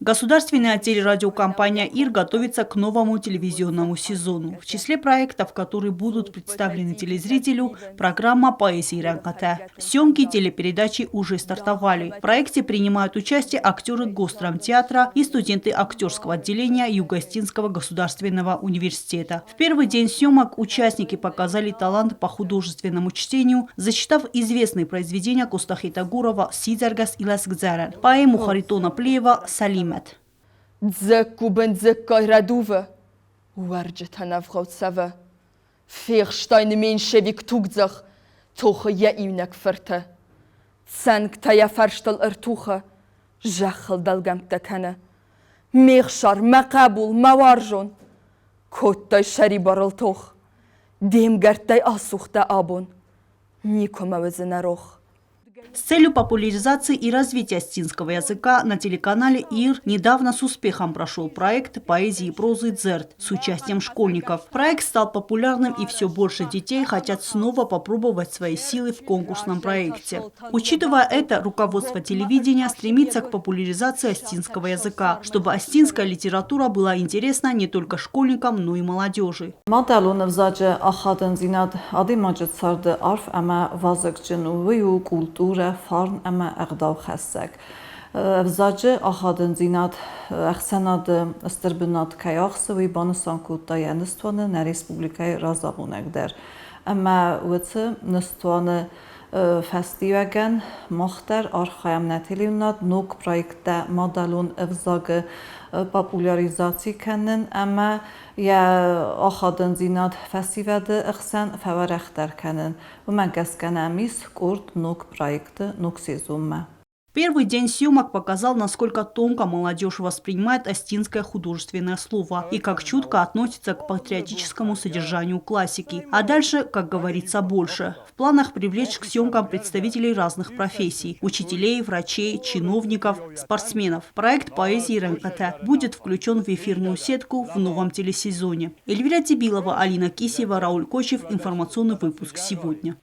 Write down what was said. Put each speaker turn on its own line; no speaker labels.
Государственная телерадиокомпания ИР готовится к новому телевизионному сезону. В числе проектов, которые будут представлены телезрителю, программа «Поэзия РНКТ». Съемки телепередачи уже стартовали. В проекте принимают участие актеры Госдрамтеатра и студенты актерского отделения Юго-Остинского государственного университета. В первый день съемок участники показали талант по художественному чтению, зачитав известные произведения Костахи Тагурова «Сидзаргас Иласгзаран», поэму Харитона Плеева «Салим».
Дзекку бензеккай радува, уарджетана вхоцава. Ферштайне меньшевик тугзах, тоха я имнак ферта. Цанг тая фарштал артуха, жахал далгамтакана. Мехшар, макабул, маваржон. Коттай шари барал тох. Демгартай асухта абон. Никома везенарох.
С целью популяризации и развития остинского языка на телеканале ИР недавно с успехом прошел проект «Поэзии и прозы Дзерт» с участием школьников. Проект стал популярным, и все больше детей хотят снова попробовать свои силы в конкурсном проекте. Учитывая это, руководство телевидения стремится к популяризации остинского языка, чтобы остинская литература была интересна не только школьникам, но и молодежи.
Фарн ама агдав хасак. Взаджи ахадензинат ахсанад стербнат каяхсовый банасанкута янстваны на республикой Разагунагдер. Ама уце настваны фестиваген махтер архаям нателивнат нок проекта мадалун взаге популяризации kennen, ама я ахадензинат фестиваде ахсан фаварахтер kennen. Умагесканамис курт нок проекта нок сезумма.
Первый день съемок показал, насколько тонко молодежь воспринимает остинское художественное слово и как чутко относится к патриотическому содержанию классики. А дальше, как говорится, больше. В планах привлечь к съемкам представителей разных профессий – учителей, врачей, чиновников, спортсменов. Проект «Поэзии РНКТ» будет включен в эфирную сетку в новом телесезоне. Эльвира Тибилова, Алина Кисева, Рауль Кочев. Информационный выпуск сегодня.